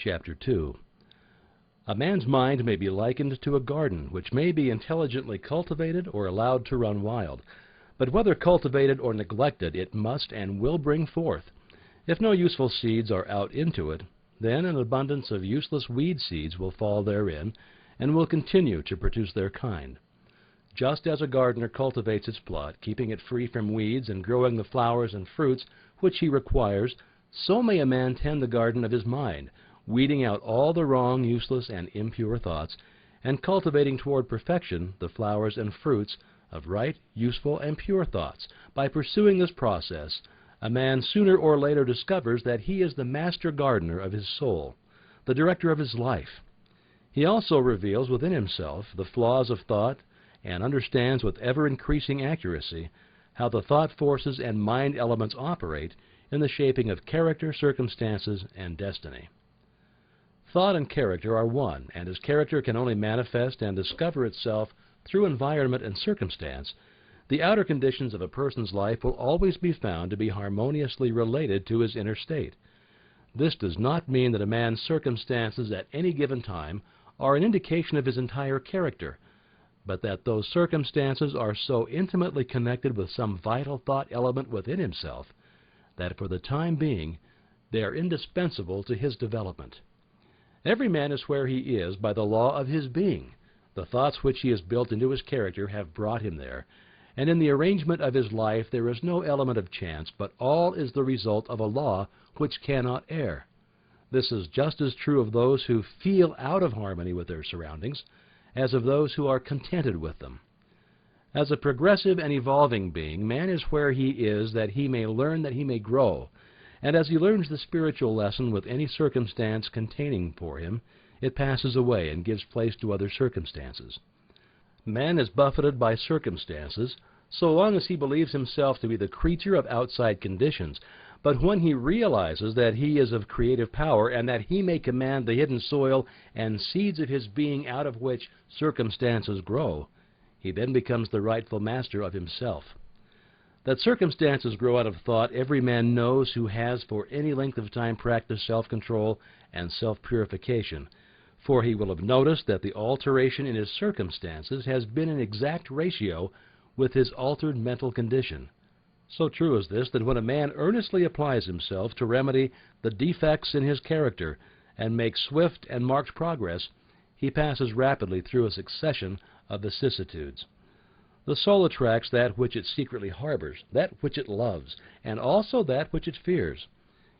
Chapter 2. A man's mind may be likened to a garden, which may be intelligently cultivated or allowed to run wild. But whether cultivated or neglected, it must and will bring forth. If no useful seeds are out into it, then an abundance of useless weed seeds will fall therein, and will continue to produce their kind. Just as a gardener cultivates its plot, keeping it free from weeds and growing the flowers and fruits which he requires, so may a man tend the garden of his mind, weeding out all the wrong, useless, and impure thoughts, and cultivating toward perfection the flowers and fruits of right, useful, and pure thoughts. By pursuing this process, a man sooner or later discovers that he is the master gardener of his soul, the director of his life. He also reveals within himself the flaws of thought and understands with ever-increasing accuracy how the thought forces and mind elements operate in the shaping of character, circumstances, and destiny. Thought and character are one, and as character can only manifest and discover itself through environment and circumstance, the outer conditions of a person's life will always be found to be harmoniously related to his inner state. This does not mean that a man's circumstances at any given time are an indication of his entire character, but that those circumstances are so intimately connected with some vital thought element within himself that for the time being they are indispensable to his development. Every man is where he is by the law of his being. The thoughts which he has built into his character have brought him there, and in the arrangement of his life there is no element of chance, but all is the result of a law which cannot err. This is just as true of those who feel out of harmony with their surroundings as of those who are contented with them. As a progressive and evolving being, man is where he is that he may learn, that he may grow, and as he learns the spiritual lesson with any circumstance containing for him, it passes away and gives place to other circumstances. Man is buffeted by circumstances so long as he believes himself to be the creature of outside conditions, but when he realizes that he is of creative power and that he may command the hidden soil and seeds of his being out of which circumstances grow, he then becomes the rightful master of himself. That circumstances grow out of thought every man knows who has for any length of time practiced self-control and self-purification, for he will have noticed that the alteration in his circumstances has been in exact ratio with his altered mental condition. So true is this that when a man earnestly applies himself to remedy the defects in his character and make swift and marked progress, he passes rapidly through a succession of vicissitudes. The soul attracts that which it secretly harbors, that which it loves, and also that which it fears.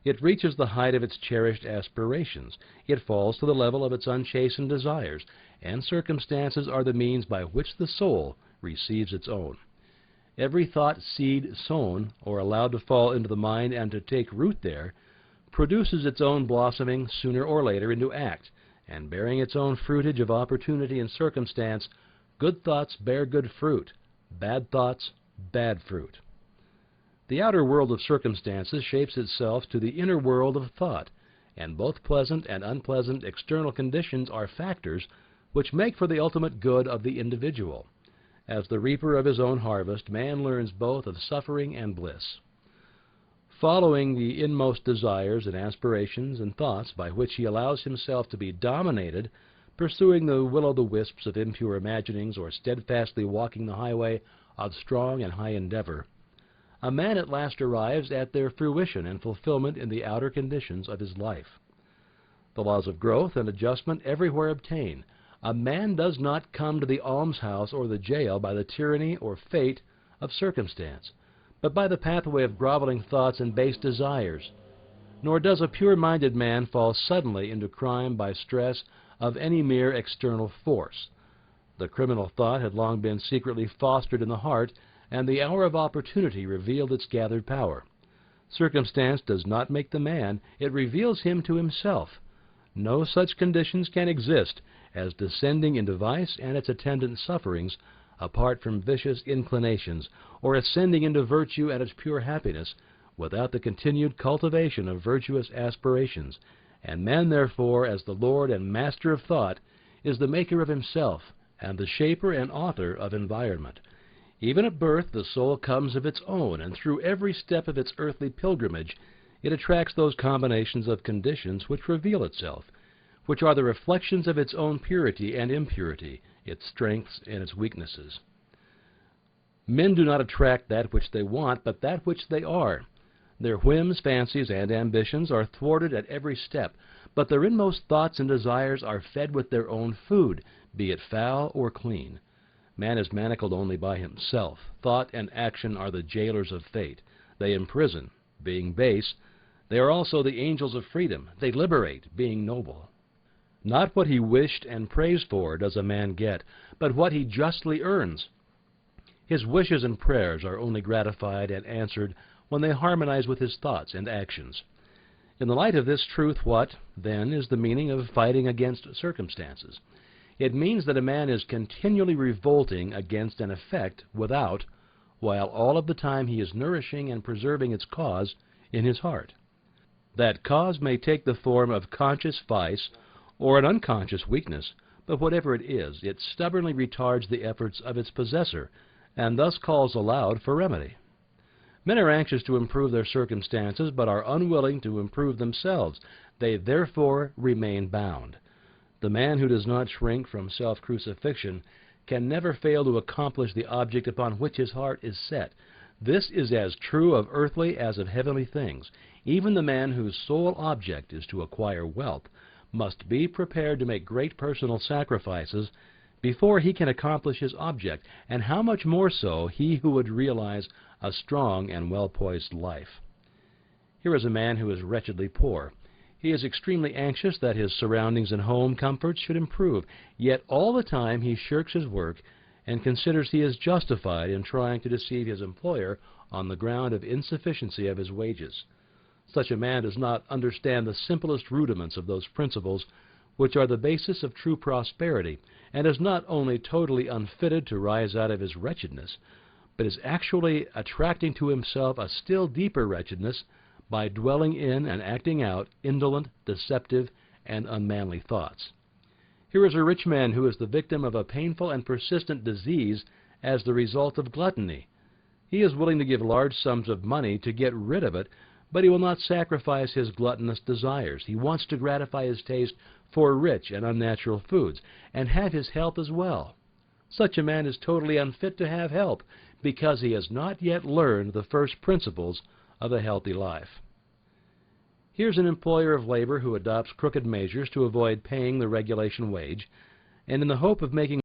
It reaches the height of its cherished aspirations. It falls to the level of its unchastened desires, and circumstances are the means by which the soul receives its own. Every thought seed sown or allowed to fall into the mind and to take root there produces its own blossoming sooner or later into act, and bearing its own fruitage of opportunity and circumstance, good thoughts bear good fruit, bad thoughts bad fruit. The outer world of circumstances shapes itself to the inner world of thought, and both pleasant and unpleasant external conditions are factors which make for the ultimate good of the individual. As the reaper of his own harvest, man learns both of suffering and bliss. Following the inmost desires and aspirations and thoughts by which he allows himself to be dominated, pursuing the will-o'-the-wisps of impure imaginings, or steadfastly walking the highway of strong and high endeavor, a man at last arrives at their fruition and fulfillment in the outer conditions of his life. The laws of growth and adjustment everywhere obtain. A man does not come to the almshouse or the jail by the tyranny or fate of circumstance, but by the pathway of groveling thoughts and base desires. Nor does a pure-minded man fall suddenly into crime by stress of any mere external force. The criminal thought had long been secretly fostered in the heart, and the hour of opportunity revealed its gathered power. Circumstance does not make the man, it reveals him to himself. No such conditions can exist as descending into vice and its attendant sufferings apart from vicious inclinations, or ascending into virtue and its pure happiness without the continued cultivation of virtuous aspirations. And man, therefore, as the Lord and master of thought, is the maker of himself and the shaper and author of environment. Even at birth the soul comes of its own, and through every step of its earthly pilgrimage It attracts those combinations of conditions which reveal itself, which are the reflections of its own purity and impurity, its strengths and its weaknesses. Men do not attract that which they want, but that which they are. Their whims, fancies, and ambitions are thwarted at every step, but their inmost thoughts and desires are fed with their own food, be it foul or clean. Man is manacled only by himself. Thought and action are the jailers of fate. They imprison, being base. They are also the angels of freedom. They liberate, being noble. Not what he wished and prays for does a man get, but what he justly earns. His wishes and prayers are only gratified and answered when they harmonize with his thoughts and actions. In the light of this truth, what, then, is the meaning of fighting against circumstances? It means that a man is continually revolting against an effect without, while all of the time he is nourishing and preserving its cause in his heart. That cause may take the form of conscious vice or an unconscious weakness, but whatever it is, it stubbornly retards the efforts of its possessor, and thus calls aloud for remedy. Men are anxious to improve their circumstances, but are unwilling to improve themselves. They therefore remain bound. The man who does not shrink from self-crucifixion can never fail to accomplish the object upon which his heart is set. This is as true of earthly as of heavenly things. Even the man whose sole object is to acquire wealth must be prepared to make great personal sacrifices before he can accomplish his object, and how much more so he who would realize a strong and well-poised life. Here is a man who is wretchedly poor. He is extremely anxious that his surroundings and home comforts should improve, yet all the time he shirks his work and considers he is justified in trying to deceive his employer on the ground of insufficiency of his wages. Such a man does not understand the simplest rudiments of those principles which are the basis of true prosperity, and is not only totally unfitted to rise out of his wretchedness, but is actually attracting to himself a still deeper wretchedness by dwelling in and acting out indolent, deceptive, and unmanly thoughts. Here is a rich man who is the victim of a painful and persistent disease as the result of gluttony. He is willing to give large sums of money to get rid of it, but he will not sacrifice his gluttonous desires. He wants to gratify his taste for rich and unnatural foods, and have his health as well. Such a man is totally unfit to have help, because he has not yet learned the first principles of a healthy life. Here's an employer of labor who adopts crooked measures to avoid paying the regulation wage, and in the hope of making